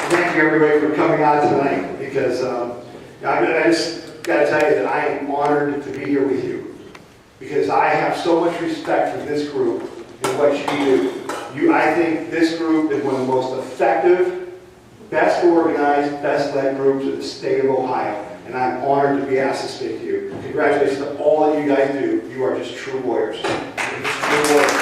thank you everybody for coming out tonight, because I just got to tell you that I am honored to be here with you, because I have so much respect for this group and what you do. I think this group is one of the most effective, best organized, best led groups in the state of Ohio, and I'm honored to be asked to speak to you. Congratulations to all that you guys do. You are just true warriors. You're just true warriors.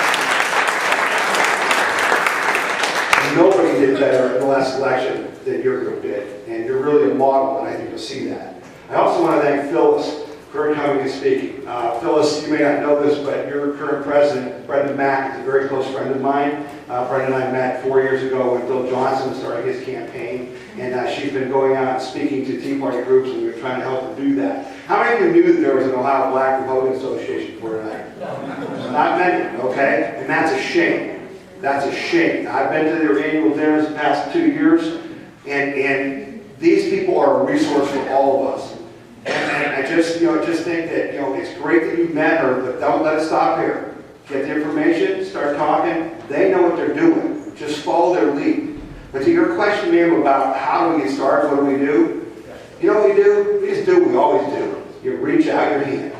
Nobody did better in the last election than your group did, and you're really a model, and I think you'll see that. I also want to thank Phyllis for coming and speaking. Phyllis, you may not know this, but your current president, Brendan Mack, is a very close friend of mine. Brendan and I met 4 years ago when Bill Johnson started his campaign, and she's been going out and speaking to Tea Party groups, and we're trying to help her do that. How many of you knew that there was an Ohio Black Republican Association before tonight? Not many, okay? And that's a shame. That's a shame. I've been to their annual dinners the past 2 years, and these people are a resource for all of us. And I just think that, it's great that you met her, but don't let it stop here. Get the information, start talking. They know what they're doing. Just follow their lead. But to your question, ma'am, about how do we get started, what do we do? You know what we do? We just do what we always do. You reach out your hand.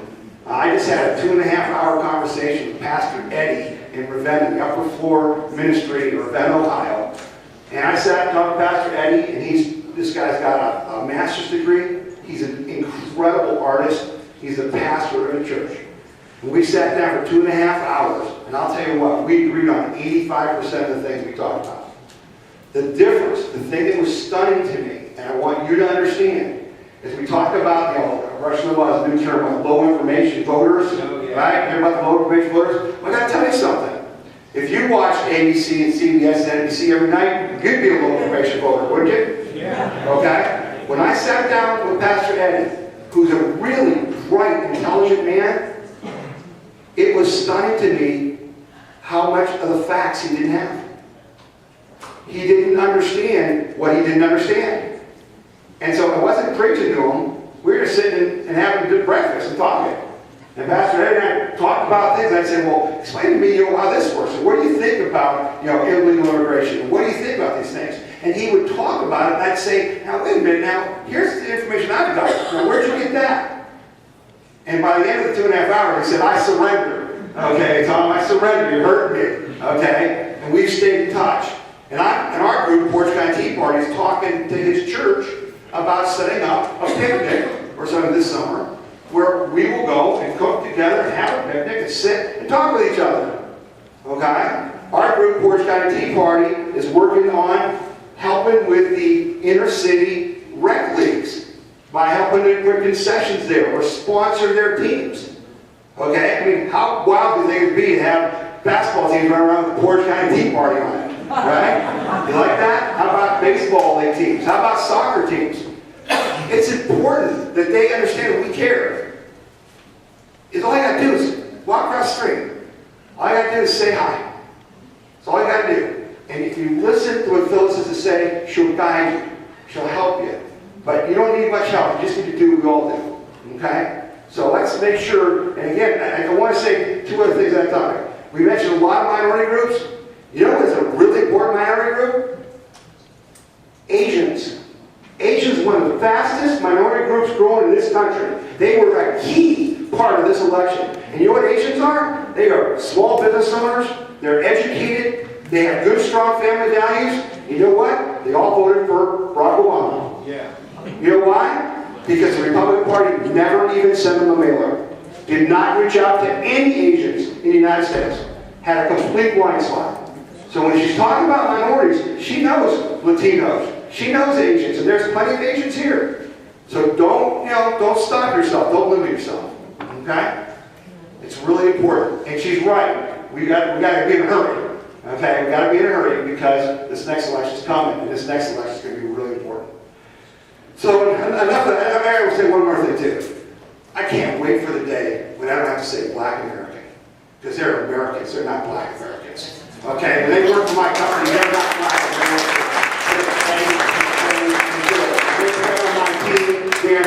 I just had a 2.5-hour conversation with Pastor Eddie in Ravenna, the upper floor ministry in Ravenna, Ohio. And I sat and talked to Pastor Eddie, and this guy's got a master's degree. He's an incredible artist. He's a pastor of a church. And we sat down for 2.5 hours, and I'll tell you what, we agreed on 85% of the things we talked about. The difference, the thing that was stunning to me, and I want you to understand, is we talked about, Russian law is a new term, low information voters, right? Hear about the low information voters? Well, I got to tell you something. If you watch ABC and CBS and NBC every night, you'd be a low information voter, wouldn't you? Yeah. Okay? When I sat down with Pastor Eddie, who's a really bright, intelligent man, it was stunning to me how much of the facts he didn't have. He didn't understand what he didn't understand. And so I wasn't preaching to him. We were just sitting and having a good breakfast and talking. And Pastor Eddie and I talked about things. I'd say, well, explain to me how this works. And what do you think about illegal immigration? What do you think about these things? And he would talk about it, and I'd say, now, wait a minute, now, here's the information I've got. Now, where'd you get that? And by the end of the 2.5 hours, he said, I surrender. Okay, Tom, I surrender. You hurt me. Okay? And we've stayed in touch. And our group, Porch County Tea Party, is talking to his church about setting up a picnic or something this summer where we will go and cook together and have a picnic and sit and talk with each other. Okay? Our group, Porch County Tea Party, is working on helping with the inner city rec leagues by helping to put concessions there or sponsor their teams. Okay? I mean, how wild do they be to have basketball teams run around with the Porch County Tea Party on it? Right? You like that? How about baseball league teams? How about soccer teams? It's important that they understand that we care. All I got to do is walk across the street. All I got to do is say hi. That's all I got to do. And if you listen to what Phyllis has to say, she'll guide you. She'll help you. But you don't need much help. You just need to do what we all do. Okay? So let's make sure, and again, I want to say 2 other things on that topic. We mentioned a lot of minority groups. You know what's a really important minority group? Asians. Asians are one of the fastest minority groups growing in this country. They were a key part of this election. And you know what Asians are? They are small business owners. They're educated. They have good, strong family values. You know what? They all voted for Barack Obama. Yeah. You know why? Because the Republican Party never even sent them a mailer. Did not reach out to any Asians in the United States. Had a complete blind spot. So when she's talking about minorities, she knows Latinos. She knows Asians, and there's plenty of Asians here. So don't stop yourself. Don't limit yourself. Okay? It's really important. And she's right. We got to be in a hurry. Okay? We got to be in a hurry because this next election is coming, and this next election is going to be really important. So enough of that. I will say one more thing too. I can't wait for the day when I don't have to say Black American, because they're Americans. They're not Black Americans. Okay? When they work for my company, they're not Black Americans. They're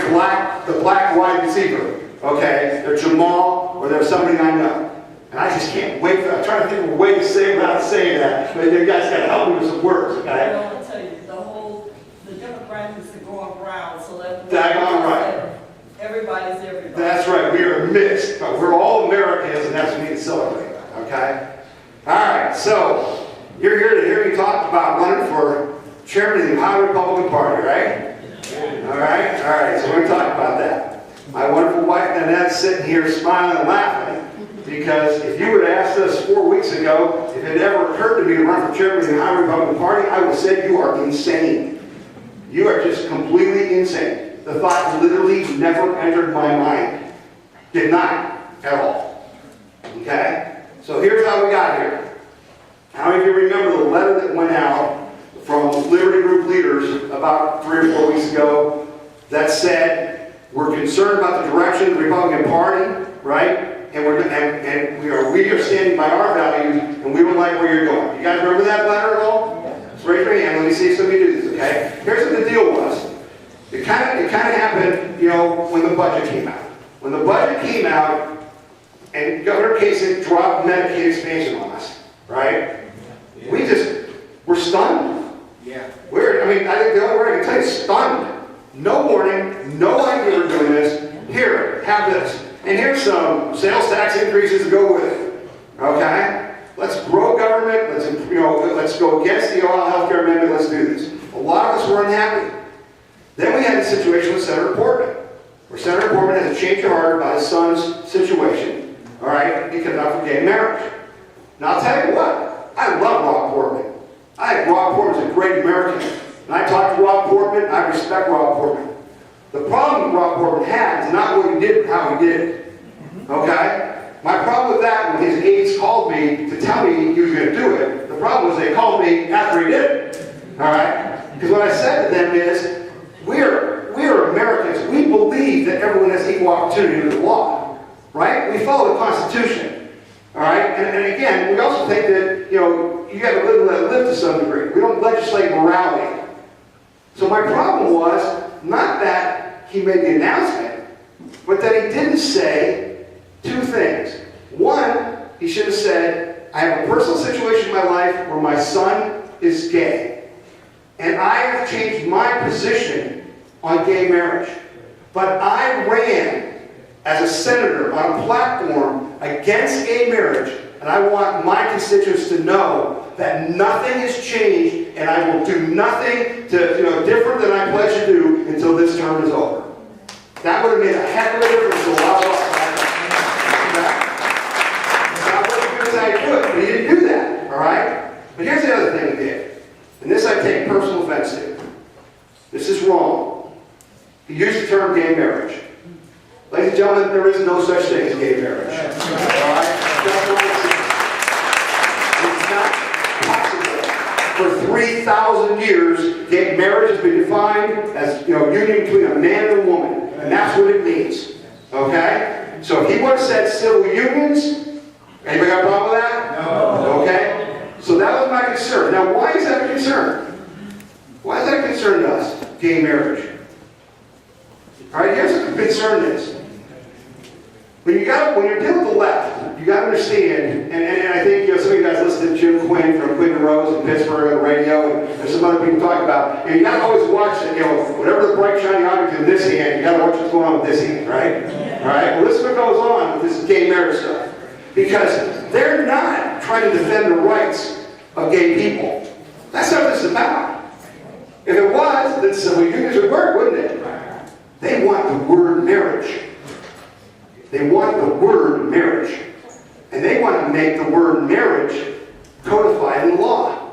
the black wide receiver, okay? They're Jamal, or they're somebody I know. And I just can't wait for that. I'm trying to think of a way to say it without saying that. But you guys got to help me with some words, okay? Well, I'll tell you, the whole the Democrats is going brown, so let Daggone right. Everybody's everybody. That's right. We are mixed, but we're all Americans, and that's what we need to celebrate. Okay? All right. So you're here to hear me talk about running for chairman of the Ohio Republican Party, right? All right. All right. So we're going to talk about that. My wonderful wife Nanette's sitting here smiling and laughing because if you would have asked us 4 weeks ago if it had ever occurred to me to run for chairman of the Ohio Republican Party, I would have said you are insane. You are just completely insane. The thought literally never entered my mind. Did not at all. Okay? So here's how we got here. How many of you remember the letter that went out from Liberty Group leaders about 3 or 4 weeks ago that said, we're concerned about the direction of the Republican Party, right? And we are standing by our values, and we don't like where you're going. You guys remember that letter at all? Just raise your hand. Let me see if somebody do this, okay? Here's what the deal was. It kind of happened, when the budget came out. When the budget came out, and Governor Kasich dropped Medicaid expansion on us, right? Yeah. We're stunned. Yeah. I think the only word I can tell you is stunned. No warning, no idea we're doing this. Here, have this. And here's some sales tax increases to go with it. Okay? Let's grow government. Let's go against the Ohio Health Care Amendment. Let's do this. A lot of us were unhappy. Then we had a situation with Senator Portman, where Senator Portman has a change of heart about his son's situation, all right, because of gay marriage. Now, I'll tell you what, I love Rob Portman. I think Rob Portman's a great American. And I talked to Rob Portman, I respect Rob Portman. The problem Rob Portman had is not what he did, but how he did it. Okay? My problem with that, when his aides called me to tell me he was going to do it, the problem was they called me after he did it. All right? Because what I said to them is, we're Americans. We believe that everyone has equal opportunity under the law, right? We follow the Constitution, all right? And again, we also think that, you got to live to some degree. We don't legislate morality. So my problem was not that he made the announcement, but that he didn't say 2 things. One, he should have said, I have a personal situation in my life where my son is gay. And I have changed my position on gay marriage. But I ran as a senator on a platform against gay marriage, and I want my constituents to know that nothing has changed, and I will do nothing different than I pledged to do until this term is over. That would have made a heck of a difference to a lot of us. I wasn't good as I could, but he didn't do that, all right? But here's the other thing he did. And this I take personal offense to. This is wrong. He used the term gay marriage. Ladies and gentlemen, there is no such thing as gay marriage. All right? It's not possible. For 3,000 years, gay marriage has been defined as union between a man and a woman. And that's what it means. Okay? So if he would have said civil unions, anybody got a problem with that? No. Okay? So that was my concern. Now, why is that a concern? Why is that a concern to us, gay marriage? All right, here's what the concern is. When you're dealing with the left, you got to understand, and I think some of you guys listen to Jim Quinn from Quinn and Rose in Pittsburgh on the radio, and there's some other people talk about, you got to always watch that, whatever the bright shiny object in this hand, you got to watch what's going on with this hand, right? All right, well, this is what goes on with this gay marriage stuff. Because they're not trying to defend the rights of gay people. That's not what this is about. If it was, then civil unions would work, wouldn't it? They want the word marriage. They want the word marriage. And they want to make the word marriage codified in law.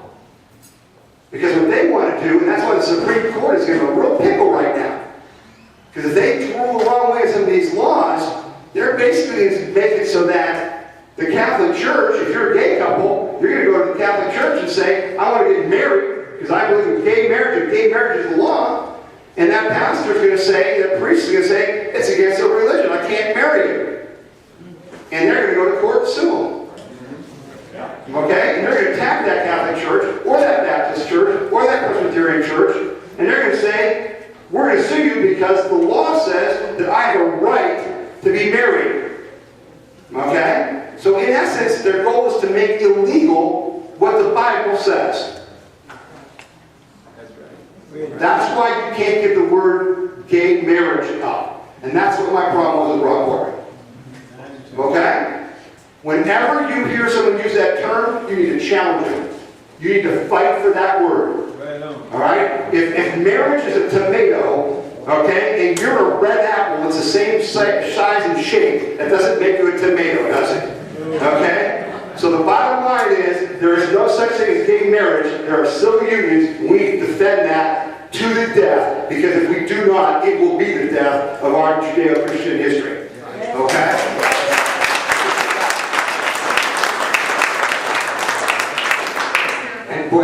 Because what they want to do, and that's why the Supreme Court is in a real pickle right now. Because if they throw the wrong way some of these laws, they're basically going to make it so that the Catholic Church, if you're a gay couple, you're going to go to the Catholic Church and say, I want to get married because I believe in gay marriage, and gay marriage is the law. And that pastor's going to say, that priest is going to say, it's against our religion, I can't marry you. And they're going to go to court and sue them. Okay? And they're going to attack that Catholic Church, or that Baptist Church, or that Presbyterian Church, and they're going to say, we're going to sue you because the law says that I have a right to be married. Okay? So in essence, their goal is to make illegal what the Bible says. That's right. That's why you can't get the word gay marriage up. And that's what my problem was with Rob Corey. Okay? Whenever you hear someone use that term, you need to challenge them. You need to fight for that word. All right? If marriage is a tomato, okay, and you're a red apple, it's the same size and shape, that doesn't make you a tomato, does it? Okay? So the bottom line is, there is no such thing as gay marriage. There are civil unions, and we need to defend that to the death, because if we do not, it will be the death of our Judeo-Christian history. Okay? And boy,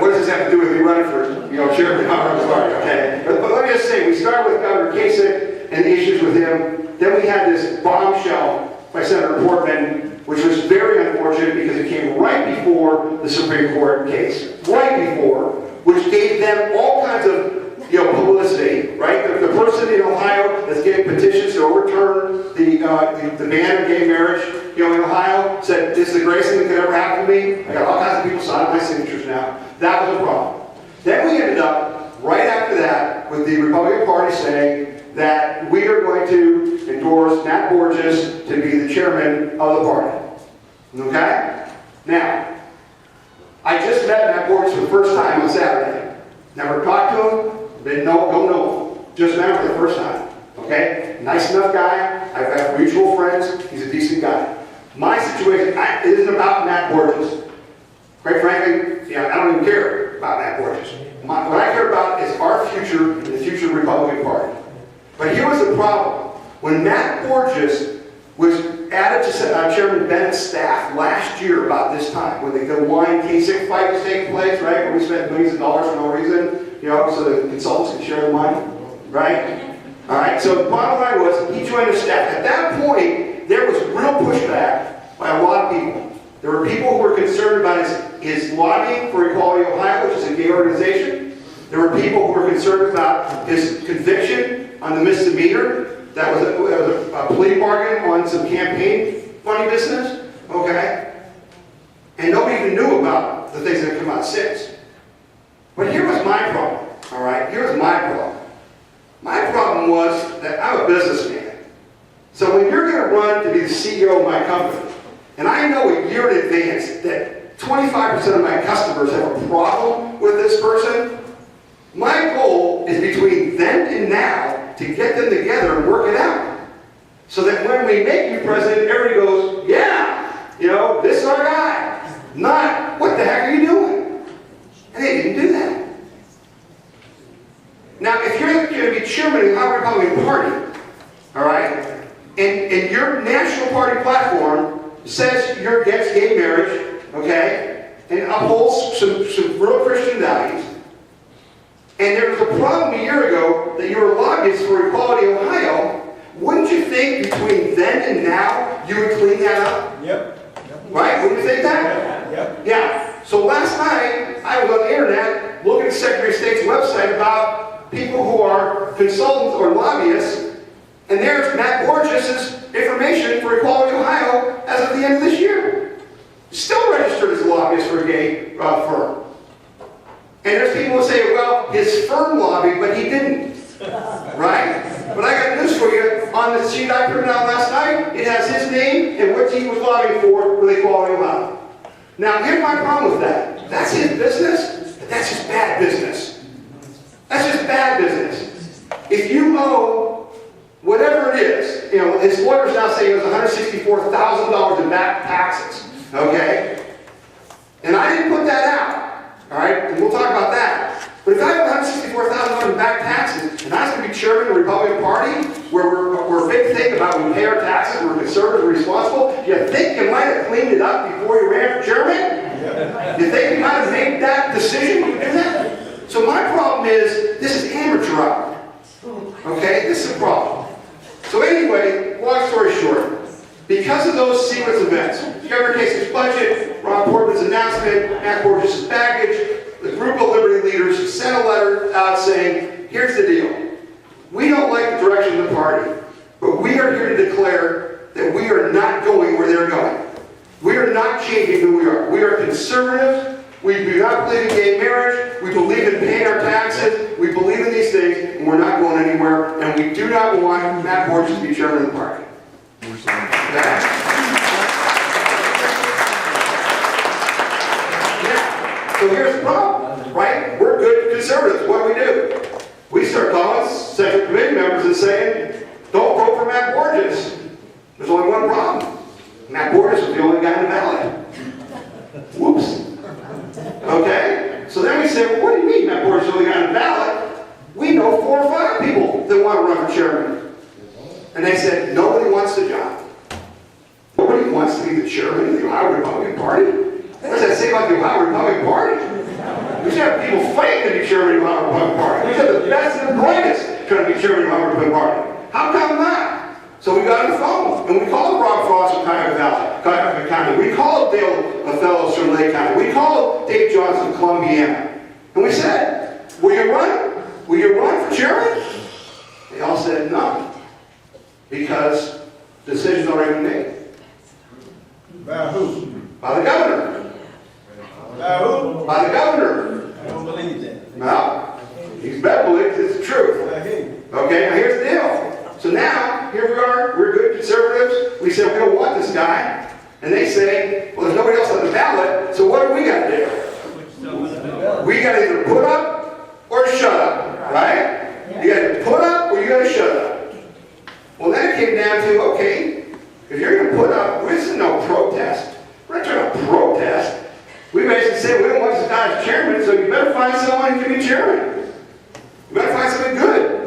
what does this have to do with me running for, chairman? I'm sorry, okay? But let me just say, we started with Governor Kasich and the issues with him. Then we had this bombshell by Senator Portman, which was very unfortunate because it came right before the Supreme Court case. Right before, which gave them all kinds of publicity, right? The person in Ohio that's getting petitions to overturn the ban of gay marriage, in Ohio, said, this is the greatest thing that could ever happen to me. I got all kinds of people signing my signatures now. That was a problem. Then we ended up, right after that, with the Republican Party saying that we are going to endorse Matt Borges to be the chairman of the party. Okay? Now, I just met Matt Borges for the first time on Saturday. Never talked to him, don't know him. Just met him for the first time. Okay? Nice enough guy. I've got mutual friends. He's a decent guy. My situation, it isn't about Matt Borges. Quite frankly, I don't even care about Matt Borges. What I care about is our future and the future of the Republican Party. But here was the problem. When Matt Borges was added to Chairman Bennett's staff last year about this time, when the wine Kasich fight was taking place, right, where we spent millions of dollars for no reason, so the consultants could share the money, right? All right, so the bottom line was he joined the staff. At that point, there was real pushback by a lot of people. There were people who were concerned about his lobbying for Equality Ohio, which is a gay organization. There were people who were concerned about his conviction on the misdemeanor. That was a plea bargain on some campaign money business. Okay? And nobody even knew about the things that had come out since. But here was my problem. All right? Here was my problem. My problem was that I'm a businessman. So when you're going to run to be the CEO of my company, and I know a year in advance that 25% of my customers have a problem with this person, my goal is between then and now to get them together and work it out. So that when we make you president, everybody goes, yeah, this is our guy. Not, what the heck are you doing? And they didn't do that. Now, if you're going to be chairman of the Republican Party, all right, and your national party platform says you're against gay marriage, okay, and upholds some real Christian values, and there was a problem a year ago that you were lobbyists for Equality Ohio, wouldn't you think between then and now you would clean that up? Yep. Right? Wouldn't you think that? Yep. Yeah. So last night, I was on the internet looking at the Secretary of State's website about people who are consultants or lobbyists, and there's Matt Borges' information for Equality Ohio as of the end of this year. Still registered as a lobbyist for a gay firm. And there's people who say, well, his firm lobbied, but he didn't. Right? But I got news for you. On the sheet I printed out last night, it has his name and what he was lobbying for with Equality Ohio. Now, here's my problem with that. That's his business, but that's just bad business. That's just bad business. If you owe whatever it is, his lawyers now say it was $164,000 in back taxes. Okay? And I didn't put that out. All right? And we'll talk about that. But if I have $164,000 in back taxes, and I was going to be chairman of the Republican Party, where we're a big thing about we pay our taxes, we're conservative, we're responsible, you think you might have cleaned it up before you ran for chairman? You think you might have made that decision to do that? So my problem is, this is amateur hour. Okay? This is a problem. So anyway, long story short, because of those sequence events, Governor Kasich's budget, Ron Portman's announcement, Matt Borges' baggage, the group of Liberty leaders sent a letter out saying, here's the deal. We don't like the direction of the party, but we are here to declare that we are not going where they're going. We are not changing who we are. We are conservatives. We do not believe in gay marriage. We believe in paying our taxes. Borges to be chairman of the party. Yeah. So here's the problem, right? We're good conservatives. What do? We start calling Central Committee members and saying, don't vote for Matt Borges. There's only one problem. Matt Borges was the only guy in the ballot. Whoops. Okay? So then we say, well, what do you mean Matt Borges is the only guy in the ballot? We know 4 or 5 people that want to run for chairman. And they said, nobody wants the job. Nobody wants to be the chairman of the Ohio Republican Party. What does that say about the Ohio Republican Party? We should have people fighting to be chairman of the Ohio Republican Party. We should have the best and the brightest trying to be chairman of the Ohio Republican Party. How come not? So we got on the phone, and we called Rob Frost from Cuyahoga County. We called Dale Fellows from Lake County. We called Dave Johnson from Columbiana. And we said, will you run? Will you run for chairman? They all said no. Because the decision's already been made. By who? By the governor. By who? By the governor. I don't believe that. Well, he's better believe it's the truth. I hear you. Okay, now here's the deal. So now, here we are, we're good conservatives. We say we don't want this guy. And they say, well, there's nobody else on the ballot, so what do we got to do? We got to either put up or shut up, right? You got to put up or you got to shut up. Well, then it came down to, okay, if you're going to put up, this is no protest. We're not trying to protest. We basically say we don't want this guy as chairman, so you better find someone who can be chairman. You better find something good.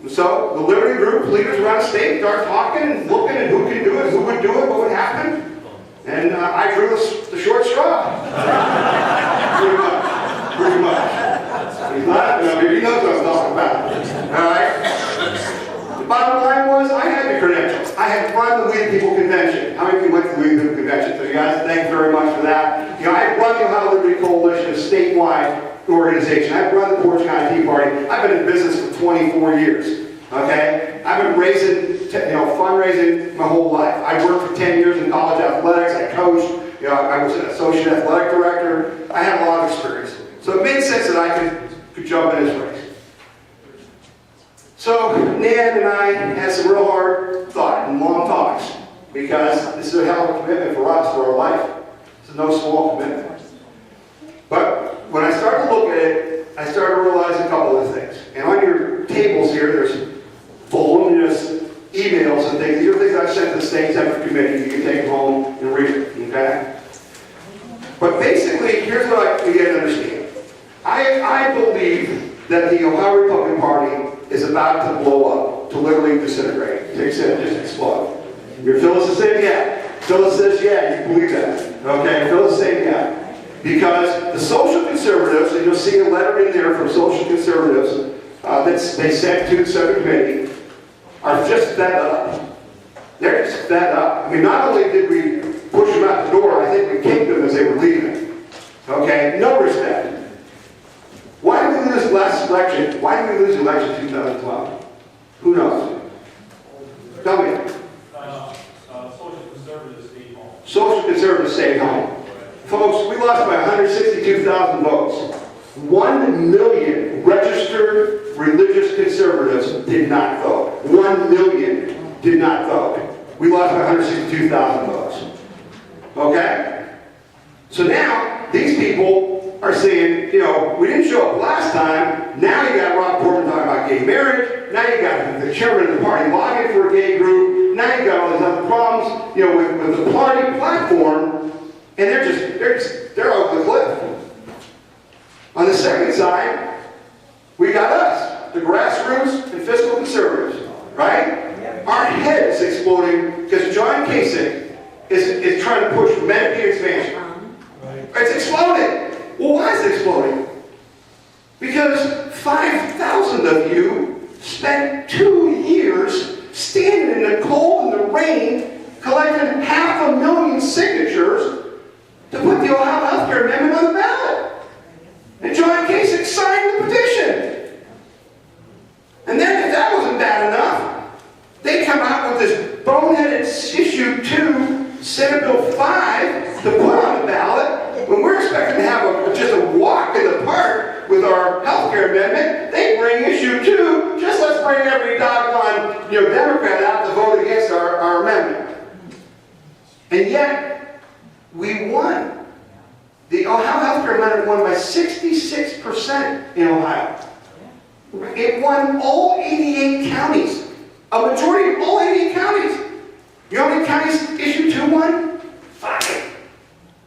So the Liberty Group leaders around the state start talking and looking at who can do it, who would do it, what would happen. And I drew the short straw. Pretty much. Pretty much. He's laughing. He knows what I'm talking about. All right? The bottom line was I had the credentials. I had run the We the People Convention. How many of you went to the We the People Convention? So you guys, thank you very much for that. You know, I run the Ohio Liberty Coalition, a statewide organization. I've run the Portage County Tea Party. I've been in business for 24 years. Okay? I've been fundraising my whole life. I worked for 10 years in college athletics. I coached. You know, I was an associate athletic director. I had a lot of experience. So it made sense that I could jump in this race. So Nan and I had some real hard thought and long talks because this is a hell of a commitment for us, for our life. It's no small commitment. But when I started to look at it, I started to realize a couple of things. And on your tables here, there's voluminous emails and things. These are things I've sent to the state separate committee. You can take them home and read it, okay? But basically, here's what I began to understand. I believe that the Ohio Republican Party is about to blow up, to literally disintegrate, to just explode. Your Phyllis is saying yeah. Phyllis says yeah, you believe that. Okay, Phyllis is saying yeah. Because the social conservatives, and you'll see a letter in there from social conservatives that they sent to the Senate committee, are just fed up. They're just fed up. I mean, not only did we push them out the door, I think we kicked them as they were leaving. Okay? No respect. Why did we lose the last election? Why did we lose the election in 2012? Who knows? Tell me. Social conservatives stayed home. Social conservatives stayed home. Folks, we lost by 162,000 votes. 1 million registered religious conservatives did not vote. 1 million did not vote. We lost by 162,000 votes. Okay? So now, these people are saying, you know, we didn't show up last time. Now you got Rob Portman talking about gay marriage. Now you got the chairman of the party lobbying for a gay group. Now you got all these other problems, you know, with the party platform. And they're over the cliff. On the second side, we got us, the grassroots and fiscal conservatives, right? Yep. Our head is exploding because John Kasich is trying to push Medicaid expansion. Right. It's exploding. Well, why is it exploding? Because 5,000 of you spent 2 years standing in the cold and the rain collecting 500,000 signatures to put the Ohio Health Care Amendment on the ballot. And John Kasich signed the petition. And then if that wasn't bad enough, they come out with this boneheaded issue 2, Senate Bill 5 to put on the ballot. When we're expecting to have just a walk in the park with our health care amendment, they bring issue 2, just let's bring every doggone, Democrat out to vote against our amendment. And yet, we won. The Ohio Healthcare Amendment won by 66% in Ohio. It won all 88 counties. A majority of all 88 counties. You know how many counties issued 2-1? 5.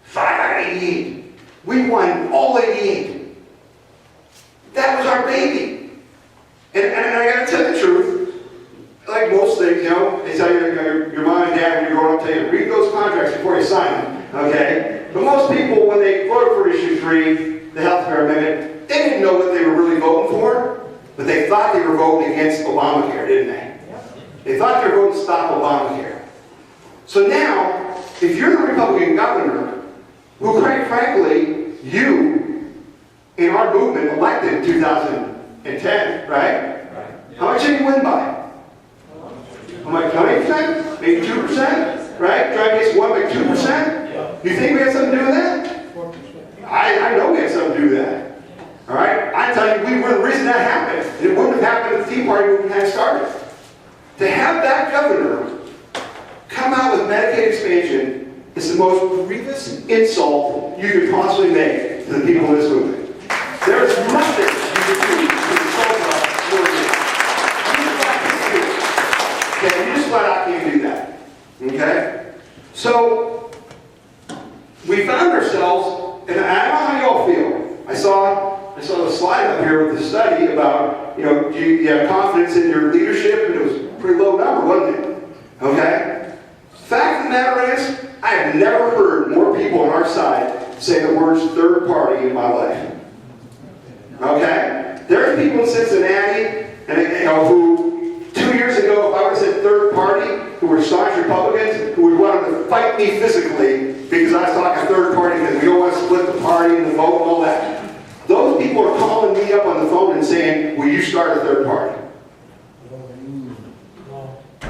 5 out of 88. We won all 88. That was our baby. And I gotta tell you the truth, like most things, they tell you, your mom and dad when you're growing up tell you, read those contracts before you sign them, okay? But most people, when they voted for issue 3, the healthcare amendment, they didn't know what they were really voting for, but they thought they were voting against Obamacare, didn't they? They thought they were voting to stop Obamacare. So now, if you're the Republican governor, who quite frankly, you, in our movement, elected in 2010, right? How much did you win by? How much? 20%? Maybe 2%? Right? Try to get one by 2%? You think we had something to do with that? I know we had something to do with that. All right? I tell you, we were the reason that happened. It wouldn't have happened if the Tea Party movement had started. To have that governor come out with Medicaid expansion is the most grievous insult you could possibly make to the people in this movement. There is nothing you can do to insult us more than that. Okay, you just flat out can't do that. Okay? So, we found ourselves, and I don't know how y'all feel. I saw the slide up here with the study about, do you have confidence in your leadership? And it was a pretty low number, wasn't it? Okay? Fact of the matter is, I have never heard more people on our side say the words third party in my life. Okay? There are people in Cincinnati, and who 2 years ago, if I would have said third party, who were staunch Republicans, who would want to fight me physically because I was talking third party because we don't want to split the party and the vote and all that. Those people are calling me up on the phone and saying, will you start a third party?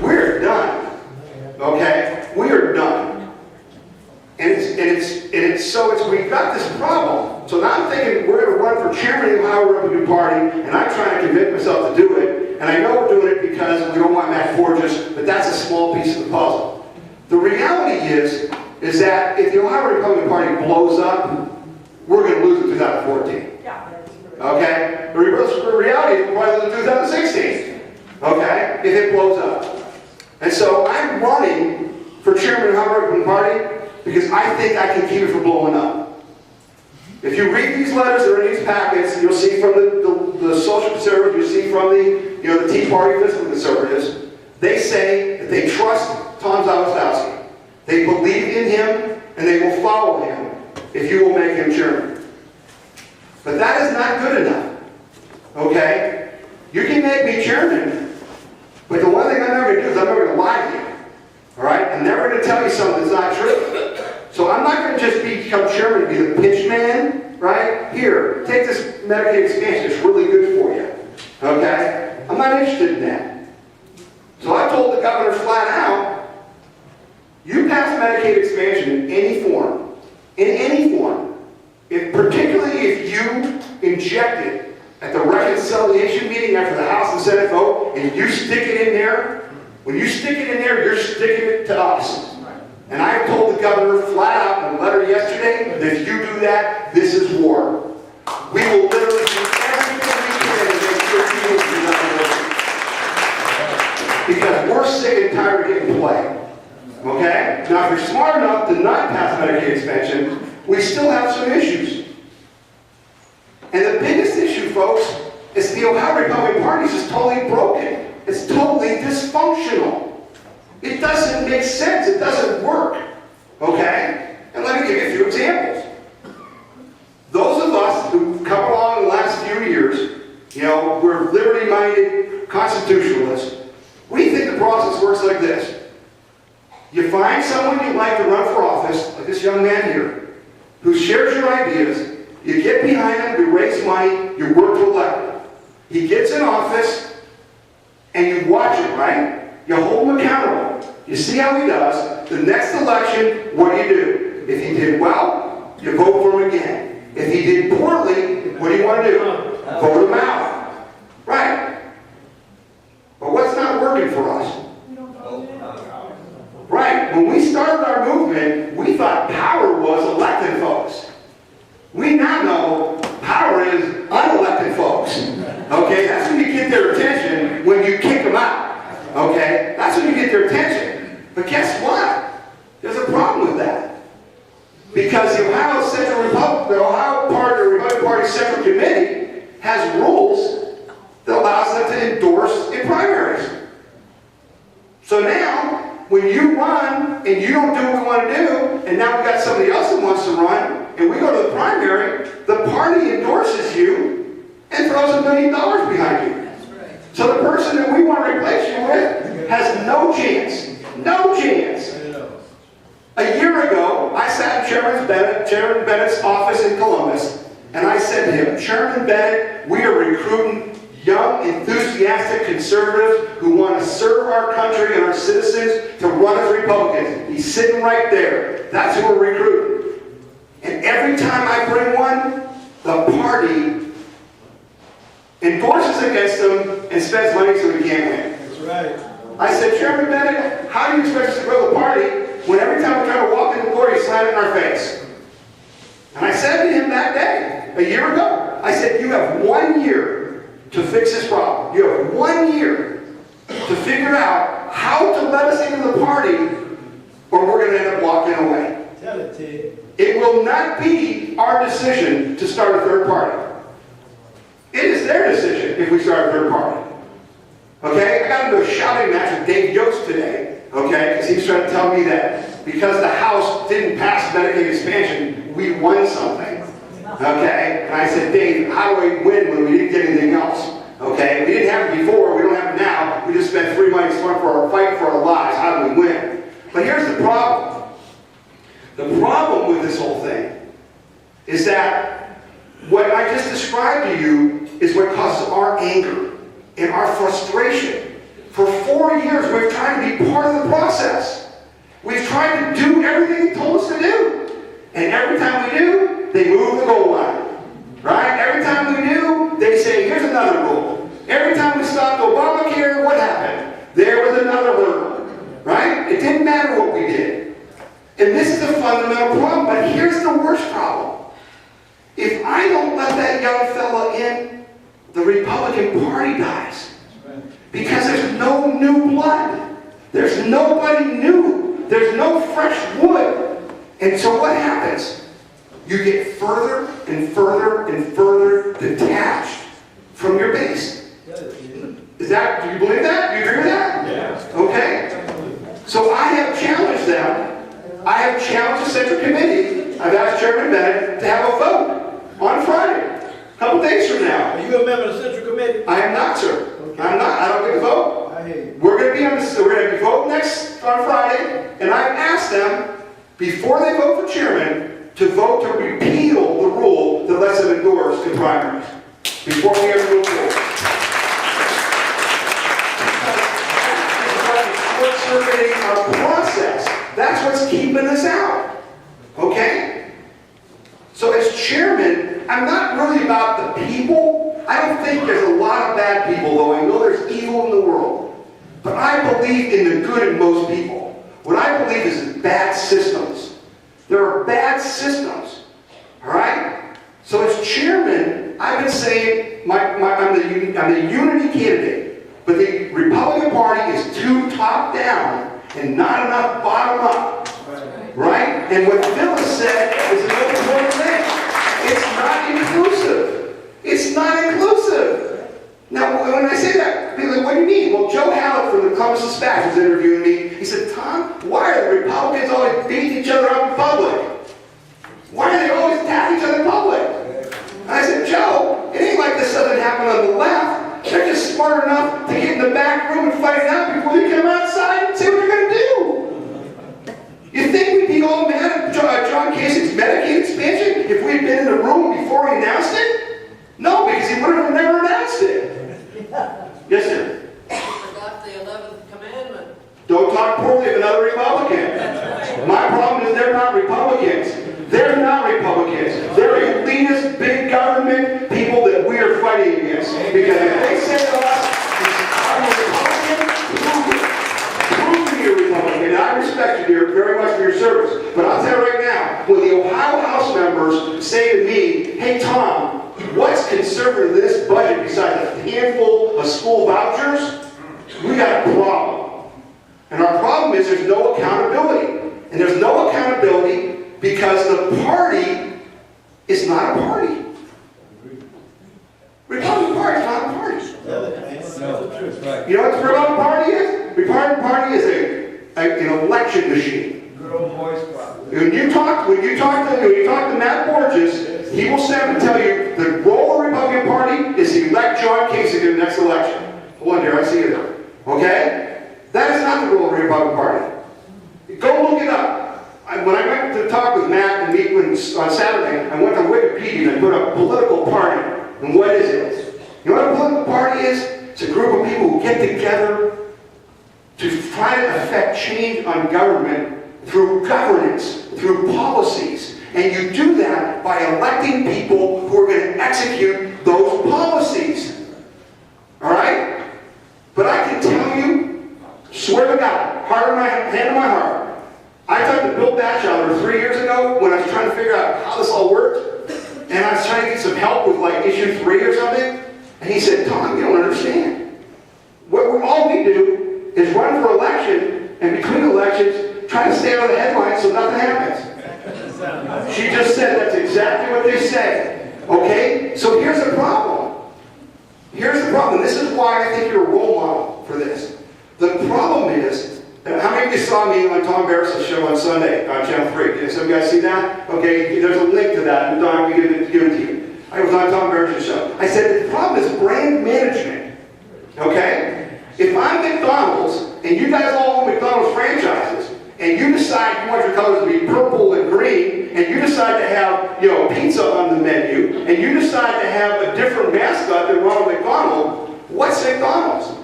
We're done. Okay? We are done. And we've got this problem. So now I'm thinking we're going to run for chairman of the Ohio Republican Party, and I'm trying to convince myself to do it. And I know we're doing it because we don't want Matt Forges, but that's a small piece of the puzzle. The reality is that if the Ohio Republican Party blows up, we're going to lose in 2014. Okay? The reality is we'll probably lose in 2016. Okay? If it blows up. And so I'm running for chairman of the Ohio Republican Party because I think I can keep it from blowing up. If you read these letters that are in these packets, you'll see from the social conservatives, you'll see from the Tea Party fiscal conservatives, they say that they trust Tom Zawistowski. They believe in him, and they will follow him if you will make him chairman. But that is not good enough. Okay? You can make me chairman, but the one thing I'm never going to do is I'm never going to lie to you. All right? I'm never going to tell you something that's not true. So I'm not going to just become chairman and be the pitch man, right? Here, take this Medicaid expansion. It's really good for you. Okay? I'm not interested in that. So I told the governor flat out, you pass Medicaid expansion in any form, particularly if you inject it at the reconciliation meeting after the House and Senate vote, and you stick it in there, when you stick it in there, you're sticking it to us. And I told the governor flat out in a letter yesterday that if you do that, this is war. We will literally do everything we can to make sure you do not because we're sick and tired of getting played. Okay? Now, if you're smart enough to not pass Medicaid expansion, we still have some issues. And the biggest issue, folks, is the Ohio Republican Party is just totally broken. It's totally dysfunctional. It doesn't make sense. It doesn't work. Okay? And let me give you a few examples. Those of us who come along in the last few years, we're liberty-minded constitutionalists, we think the process works like this. You find someone you'd like to run for office, like this young man here, who shares your ideas, you get behind him, you raise money, you work to elect him. He gets in office, and you watch him, right? You hold him accountable. You see how he does. The next election, what do? If he did well, you vote for him again. If he did poorly, what do you want to do? Vote him out. Right. has rules that allows them to endorse in primaries. So now, when you run and you don't do what we want to do, and now we got somebody else that wants to run, and we go to the primary, the party endorses you and throws $1 million behind you. That's right. So the person that we want to replace you with has no chance. No chance. A year ago, I sat in Chairman Bennett's office in Columbus, and I said to him, Chairman Bennett, we are recruiting young, enthusiastic conservatives who want to serve our country and our citizens to run as Republicans. He's sitting right there. That's who we're recruiting. And every time I bring one, the party endorses against them and spends money so we can't win. That's right. I said, Chairman Bennett, how do you expect us to grow the party when every time we try to walk in the door, you slam it in our face? And I said to him that day, a year ago, I said, you have 1 year to fix this problem. You have 1 year to figure out how to let us into the party, or we're going to end up walking away. Tell it, Ted. It will not be our decision to start a third party. It is their decision if we start a third party. Okay? I got into a shouting match with Dave Yost today, okay? Because he was trying to tell me that because the House didn't pass Medicaid expansion, we won something. Okay? And I said, Dave, how do we win when we didn't get anything else? Okay? We didn't have it before, we don't have it now. We just spent 3 months for our fight for our lives. How do we win? But here's the problem. The problem with this whole thing is that what I just described to you is what causes our anger and our frustration. For 4 years, we've tried to be part of the process. We've tried to do everything they told us to do. And every time we do, they move the goal line. Right? Every time we do, they say, here's another rule. Every time we stopped Obamacare, what happened? There was another hurdle. Right? It didn't matter what we did. And this is a fundamental problem, but here's the worst problem. If I don't let that young fella in, the Republican Party dies. Because there's no new blood. There's nobody new. There's no fresh wood. And so what happens? You get further and further and further detached from your base. Is that, do you believe that? Do you agree with that? Yeah. Okay. So I have challenged them. I have challenged the Central Committee. I've asked Chairman Bennett to have a vote on Friday, a couple days from now. Are you a member of the Central Committee? I am not, sir. Okay. I'm not. I don't get to vote. I hear you. We're going to be on this. We're going to be voting next on Friday, and I've asked them before they vote for chairman to vote to repeal the rule that lets them endorse in primaries before we ever move forward. That's short-circuiting our process. That's what's keeping us out. Okay? So as chairman, I'm not really about the people. I don't think there's a lot of bad people, though I know there's evil in the world. But I believe in the good in most people. What I believe is in bad systems. There are bad systems. All right? So as chairman, I've been saying I'm the unity candidate. But the Republican Party is too top-down and not enough bottom-up. Right? And what Phyllis said is another important thing. It's not inclusive. It's not inclusive. Now, when I say that, people are like, what do you mean? Well, Joe Hallett from the Columbus Dispatch was interviewing me. He said, Tom, why are the Republicans always beating each other up in public? Why are they always attacking each other in public? And I said, Joe, it ain't like this doesn't happen on the left. They're just smart enough to get in the back room and fight it out before they come outside and say what they're going to do. You think we'd be all mad at John Kasich Medicaid expansion if we'd been in the room before he announced it? No, because he would have never announced it. Yes, sir. You forgot the 11th commandment. Don't talk poorly of another Republican. My problem is they're not Republicans. They're not Republicans. They're elitist, big government people that we are fighting against. Because if they say to us, I'm a Republican, prove me you're a Republican. And I respect you very much for your service. But I'll tell you right now, when the Ohio House members say to me, hey Tom, what's conservative in this budget besides a handful of school vouchers? We got a problem. And our problem is there's no accountability. And there's no accountability because the party is not a party. true. You know what the Republican Party is? The Republican Party is an election machine. Good old boys club. When you talk to Matt Borges, he will stand and tell you the role of the Republican Party is to elect John Kasich in the next election. Hold on, dear, I see you there. Okay? That is not the role of the Republican Party. Go look it up. When I went to talk with Matt and meet on Saturday, I went to Wikipedia and I put up political party. And what is it? You know what a political party is? It's a group of people who get together to try to affect change on government through governance, through policies. And you do that by electing people who are going to execute those policies. All right? But I can tell you, swear to God, hand on my heart, I talked to Bill Batchelder 3 years ago when I was trying to figure out how this all worked. And I was trying to get some help with like issue 3 or something. And he said, Tom, you don't understand. All we do is run for election, and between elections, try to stay out of the headlines so nothing happens. She just said that's exactly what they say. Okay? So here's the problem. Here's the problem. This is why I think you're a role model for this. The problem is, how many of you saw me on Tom Barris's show on Sunday on Channel 3? Did some of you guys see that? Okay, there's a link to that, and Don will give it to you. I was on Tom Barris's show. I said, the problem is brand management. Okay? If I'm McDonald's, and you guys all own McDonald's franchises, and you decide you want your colors to be purple and green, and you decide to have, pizza on the menu, and you decide to have a different mascot than Ronald McDonald, what's McDonald's?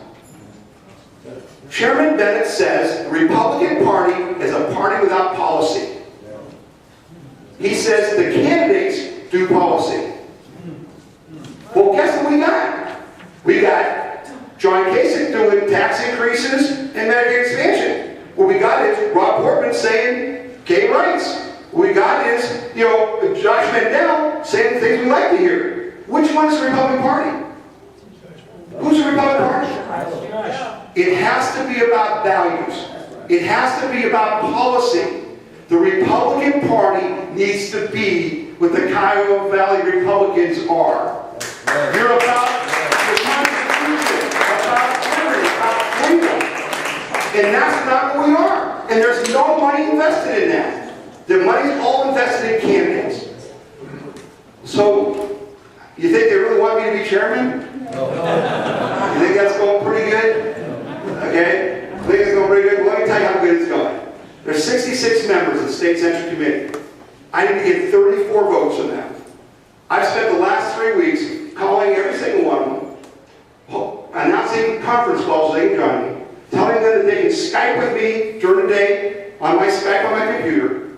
Chairman Bennett says the Republican Party is a party without policy. He says the candidates do policy. Well, guess what we got? We got John Kasich doing tax increases and Medicaid expansion. What we got is Rob Portman saying gay rights. What we got is, Josh Mandel saying things we like to hear. Which one is the Republican Party? Who's the Republican Party? It has to be about values. It has to be about policy. The Republican Party needs to be what the Cuyahoga Valley Republicans are. You're about the Constitution, about liberty, about freedom. And that's not what we are. And there's no money invested in that. The money's all invested in candidates. So, you think they really want me to be chairman? No. You think that's going pretty good? Okay? I think it's going pretty good. Well, let me tell you how good it's going. There's 66 members of the State Central Committee. I need to get 34 votes from them. I've spent the last 3 weeks calling every single one of them, announcing conference calls they can join me, telling them that they can Skype with me during the day on my Skype on my computer.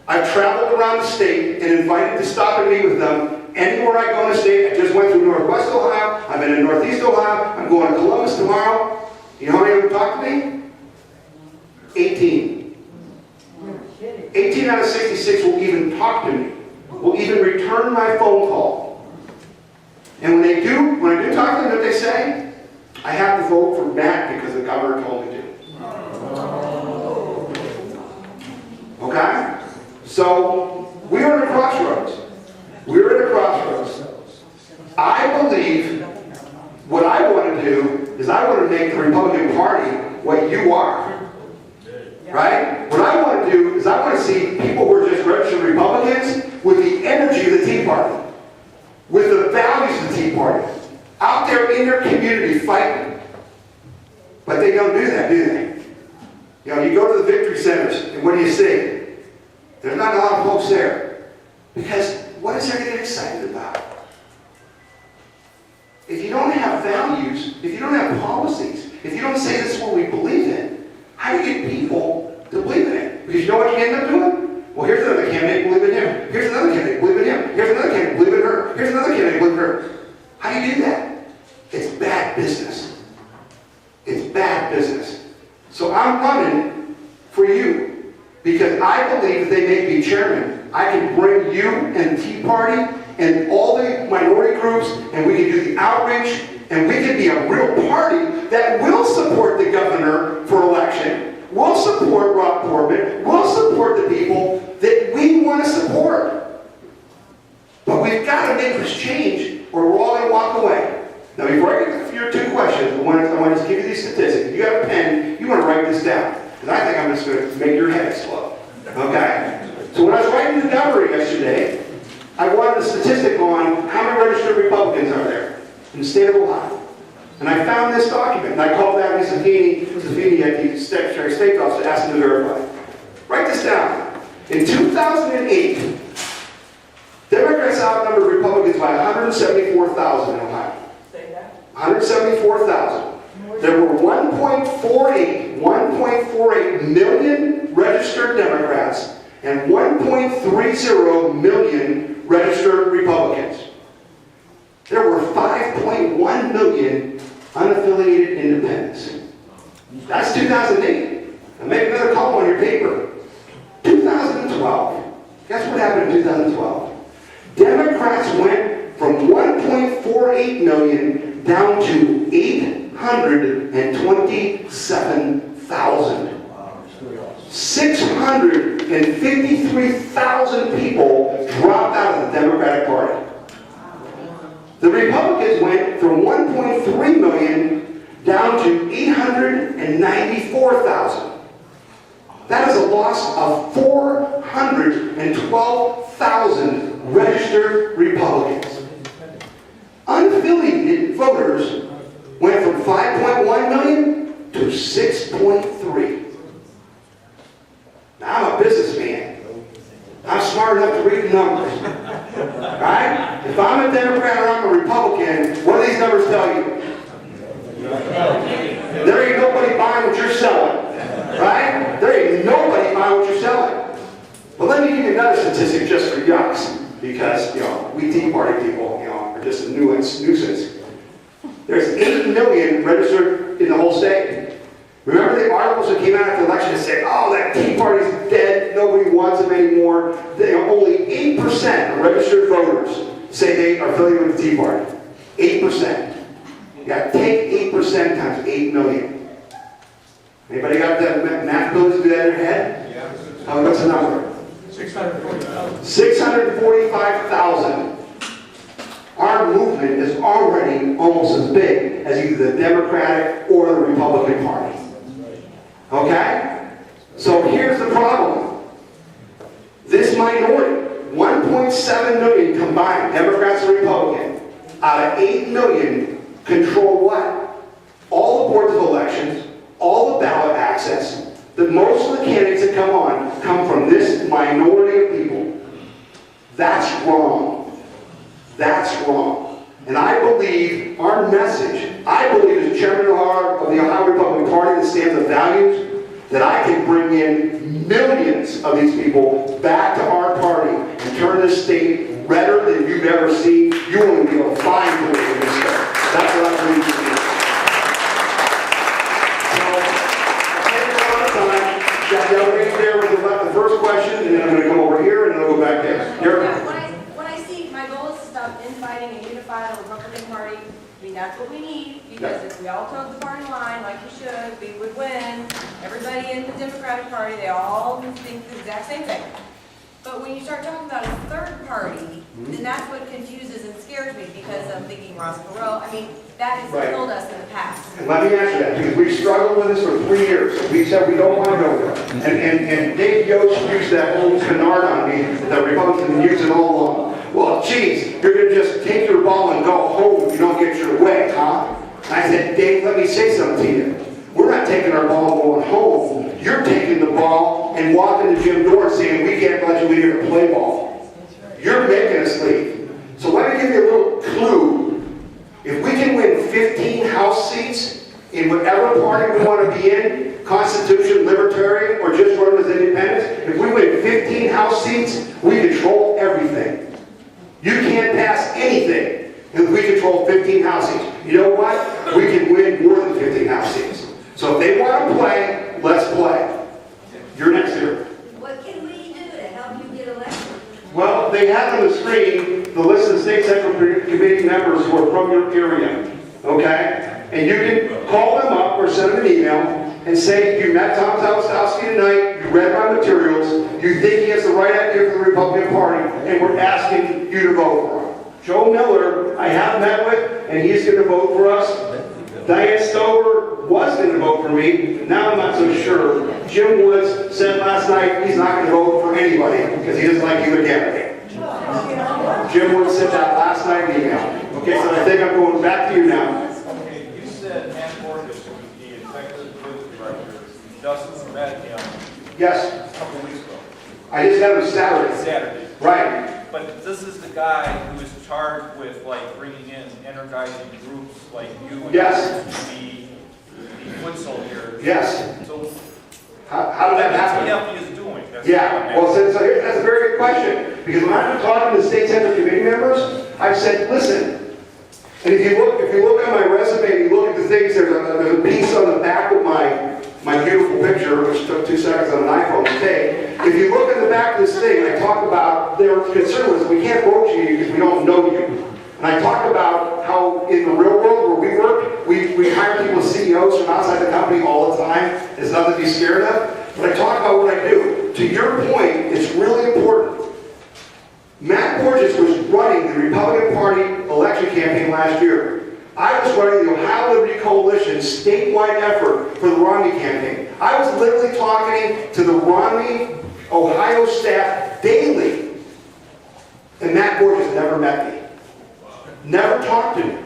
I've traveled around the state and invited to stop and meet with them anywhere I go in the state. I just went through Northwest Ohio. I've been in Northeast Ohio. I'm going to Columbus tomorrow. You know how many of them talk to me? 18. 18 out of 66 will even talk to me, will even return my phone call. And when I do talk to them, what they say? I have to vote for Matt because the governor told me to. Okay? So, we are at a crossroads. We're at a crossroads. I believe what I want to do is I want to make the Republican Party what you are. Right? What I want to do is I want to see people who are just registered Republicans with the energy of the Tea Party, with the values of the Tea Party, out there in their community fighting. But they don't do that, do they? You go to the victory centers, and what do you see? There's not a lot of folks there. Because what is there to get excited about? If you don't have values, if you don't have policies, if you don't say this is what we believe in, how do you get people to believe in it? Because you know what you end up doing? Well, here's another candidate, believe in him. Here's another candidate, believe in him. Here's another candidate, believe in her. Here's another candidate, believe in her. How do you do that? It's bad business. It's bad business. So I'm running for you because I believe that they make me chairman. I can bring you and the Tea Party and all the minority groups, and we can do the outreach, and we can be a real party that will support the governor for election, will support Rob Portman, will support the people that we want to support. But we've got to make this change, or we're all going to walk away. Now, before I get to your two questions, I want to give you these statistics. If you got a pen, you want to write this down, because I think I'm just going to make your head explode. Okay? So when I was writing the number yesterday, I wanted a statistic on how many registered Republicans are there in the state of Ohio. And I found this document, and I called Abby Zaffini at the Secretary of State's office to ask him to verify. Write this down. In 2008, Democrats outnumbered Republicans by 174,000 in Ohio. Say that. 174,000. There were 1.48 million registered Democrats and 1.30 million registered Republicans. There were 5.1 million unaffiliated independents. That's 2008. Now make another call on your paper. 2012. Guess what happened in 2012? Democrats went from 1.48 million down to 827,000. 653,000 people dropped out of the Democratic Party. The Republicans went from 1.3 million down to 894,000. That is a loss of 412,000 registered Republicans. Unaffiliated voters went from 5.1 million to 6.3. Now, I'm a businessman. I'm smart enough to read the numbers. Right? If I'm a Democrat or I'm a Republican, what do these numbers tell you? There ain't nobody buying what you're selling. Right? There ain't nobody buying what you're selling. But let me give you another statistic just for yucks. Because, we Tea Party people, are just a nuisance. There's 8 million registered in the whole state. Remember the articles that came out after the election that said, oh, that Tea Party's dead, nobody wants them anymore. Only 8% of registered voters say they are affiliated with the Tea Party. 8%. You got to take 8% times 8 million. Anybody got that math ability to do that in their head? Yeah. What's the number? 640,000. 645,000. Our movement is already almost as big as either the Democratic or the Republican Party. Okay? So here's the problem. This minority, 1.7 million combined, Democrats and Republicans, out of 8 million, control what? All the boards of elections, all the ballot access. That most of the candidates that come on come from this minority of people. That's wrong. That's wrong. And I believe our message, I believe as chairman of the Ohio Republican Party that stands for values, that I can bring in millions of these people back to our party and turn this state redder than you've ever seen. You won't be able to find people in this state. That's what I believe to be. Got the other there with the first question, and then I'm going to come over here, and then I'll go back there. When I see my goal is to stop infighting and unify the Republican Party, I mean, that's what we need, because if we all toed the party line like we should, we would win. Everybody in the Democratic Party, they all think the exact same thing. But when you start talking about a third party, then that's what confuses and scares me, because I'm thinking Ross Perot. I mean, that has killed us in the past. And let me answer that, because we've struggled with this for 3 years. We said we don't want to go there. And Dave Yost used that old canard on me that the Republicans have been using all along. Well, geez, you're going to just take your ball and go home if you don't get your way, huh? And I said, Dave, let me say something to you. We're not taking our ball and going home. You're taking the ball and walking to Jim Dore saying, we can't let you in here to play ball. You're making us leave. So let me give you a little clue. If we can win 15 House seats in whatever party we want to be in, Constitution, Libertarian, or just run as independents, if we win 15 House seats, we control everything. You can't pass anything if we control 15 House seats. You know what? We can win more than 15 House seats. So if they want to play, let's play. You're next here. What can we do to help you get elected? Well, they have on the screen the list of state central committee members who are from your area, okay? And you can call them up or send them an email and say, you met Tom Zawistowski tonight, you read my materials, you think he has the right idea for the Republican Party, and we're asking you to vote for him. Joe Miller, I have met with, and he's going to vote for us. Diane Stover was going to vote for me. Now I'm not so sure. Jim Woods said last night he's not going to vote for anybody because he doesn't like either candidate. Jim Woods said that last night in email. Okay, so I think I'm going back to you now. Okay, you said Matt Borges was the executive director. Just met him Yes, a couple weeks ago. I just had him Saturday. Saturday. Right. But this is the guy who is charged with like bringing in energizing groups like you and Yes. the Woodsell here. Yes. So How did that happen? that's what he is doing. That's Yeah, well, so here, that's a very good question. Because when I've been talking to state center committee members, I've said, listen, and if you look at my resume, you look at the things, there's a piece on the back of my beautiful picture, which took 2 seconds on an iPhone to take. If you look at the back of this thing, I talk about their concern was we can't vote you because we don't know you. And I talk about how in the real world where we work, we hire people, CEOs from outside the company all the time. There's nothing to be scared of. But I talk about what I do. To your point, it's really important. Matt Borges was running the Republican Party election campaign last year. I was running the Ohio Liberty Coalition statewide effort for the Romney campaign. I was literally talking to the Romney, Ohio staff daily. And Matt Borges never met me. Never talked to me.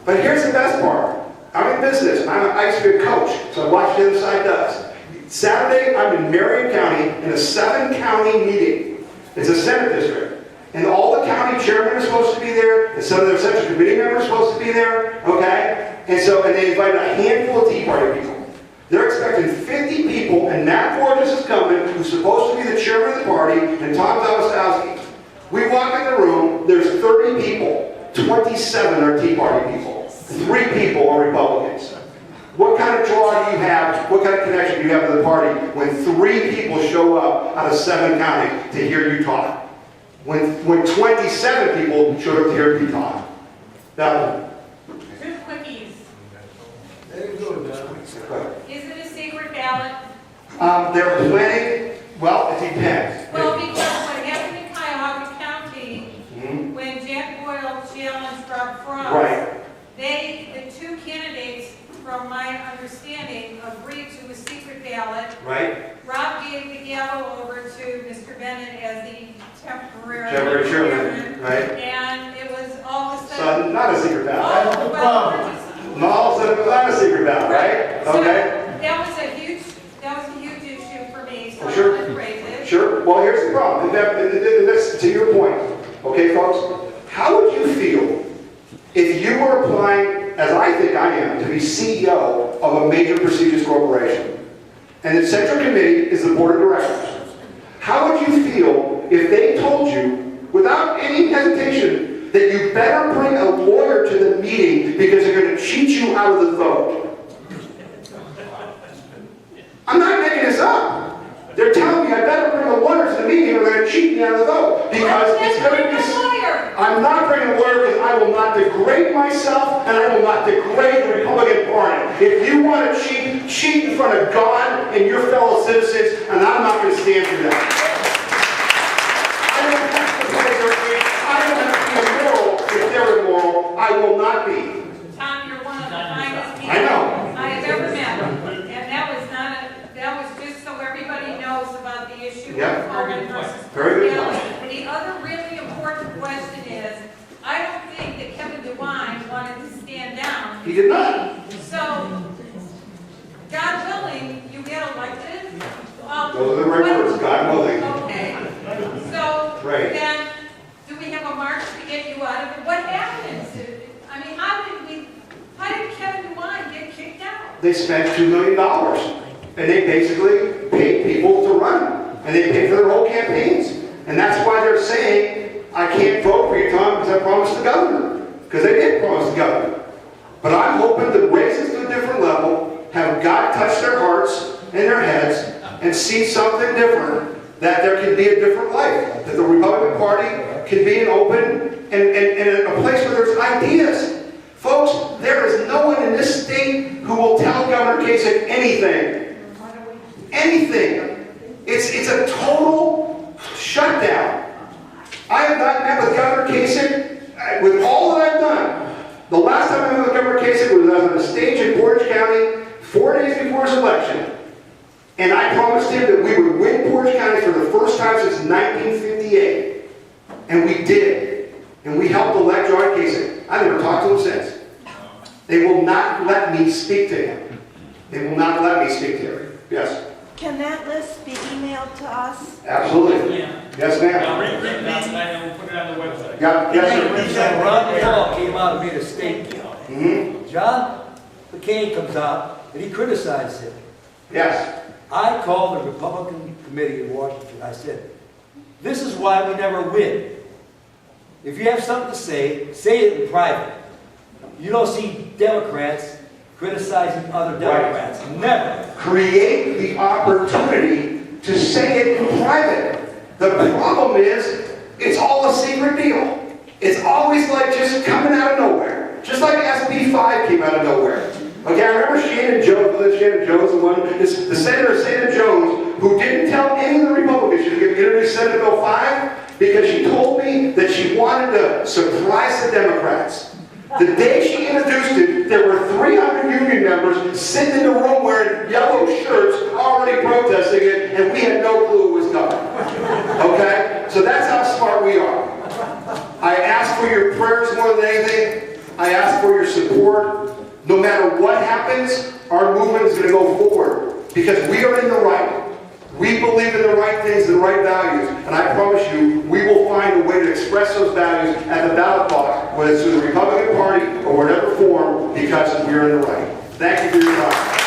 But here's the best part. I'm in business. I used to be a coach, so I watch the other side does. Saturday, I'm in Marion County in a 7-county meeting. It's a Senate district. And all the county chairmen are supposed to be there, and some of their central committee members are supposed to be there, okay? And they invited a handful of Tea Party people. They're expecting 50 people, and Matt Borges is coming, who's supposed to be the chairman of the party, and Tom Zawistowski. We walk in the room, there's 30 people. 27 are Tea Party people. 3 people are Republicans. What kind of draw do you have, what kind of connection do you have to the party when 3 people show up out of 7 counties to hear you talk? When 27 people showed up to hear you talk. Now, 2 quickies. There you go, John. Is it a secret ballot? they're planning, well, it depends. Well, because what happened in Cuyahoga County, when Jack Boyle challenged Rob Frost, Right. the 2 candidates, from my understanding, agreed to a secret ballot. Right? Rob gave the gavel over to Mr. Bennett as the temporary Chairman, right? And it was all of a So, sudden. not a secret ballot. Oh, well, we're just- No, so it's not a secret ballot, right? So Okay? that was a huge issue for me, so Sure. I wanted to raise it. Sure. Well, here's the problem. And this, to your point, okay, folks? How would you feel if you were applying, as I think I am, to be CEO of a major prestigious corporation, and the Central Committee is the board of directors? How would you feel if they told you, without any hesitation, that you better bring a lawyer to the meeting because they're going to cheat you out of the vote? I'm not making this up. They're telling me I better bring a lawyer to the meeting or they're going to cheat me out of the vote. Because it's going to be... I'm not bringing a lawyer because I will not degrade myself and I will not degrade the Republican Party. If you want to cheat, cheat in front of God and your fellow citizens, and I'm not going to stand for that. I don't have to play their game. I don't have to be immoral if they're immoral. I will not be. Tom, you're one of the finest people I know. I have ever met. And that was just so everybody knows about the issue Yeah. of Coleman versus Very good Kelly. point. The other really important question is, I don't think that Kevin DeWine wanted to stand down. He did not. So, God willing, you get elected. Those are the right words, God willing. Okay. So, Right. then, do we have a march to get you out of it? What happens? I mean, how did Kevin DeWine get kicked out? They spent $2 million. And they basically paid people to run. And they paid for their whole campaigns. And that's why they're saying, I can't vote for you, Tom, because I promised the governor. Because they did promise the governor. But I'm hoping to raise this to a different level, have God touch their hearts and their heads, and see something different, that there can be a different life. That the Republican Party can be an open and a place where there's ideas. Folks, there is no one in this state who will tell Governor Kasich anything. Anything. It's a total shutdown. I have not met with Governor Kasich last time I met with Governor Kasich was I was on the stage in Portage County 4 days before his election. And I promised him that we would win Portage County for the first time since 1958. And we did. And we helped elect John Kasich. I never talked to him since. They will not let me speak to him. They will not let me speak to him. Yes? Can that list be emailed to us? Absolutely. Yeah. Yes, ma'am. Read that tonight and we'll put it on the website. Yeah, yes, sir. Ron Paul came out and made a statement. Mm-hmm. John McCain comes out and he criticized him. Yes. I called the Republican committee in Washington. I said, this is why we never win. If you have something to say it in private. You don't see Democrats criticizing other Democrats. Never. Create the opportunity to say it in private. The problem is, it's all a secret deal. It's always like just coming out of nowhere. Just like SB5 came out of nowhere. Okay, I remember Shannon Jones, the one, the Senator Shannon Jones, who didn't tell any of the Republicans she was going to introduce Senate Bill 5 because she told me that she wanted to surprise the Democrats. The day she introduced it, there were 300 union members sitting in the room wearing yellow shirts already protesting it, and we had no clue it was coming. Okay? So that's how smart we are. I ask for your prayers more than anything. I ask for your support. No matter what happens, our movement is going to go forward because we are in the right. We believe in the right things and the right values, and I promise you, we will find a way to express those values at the ballot box, whether it's through the Republican Party or whatever form, because we're in the right. Thank you for your time.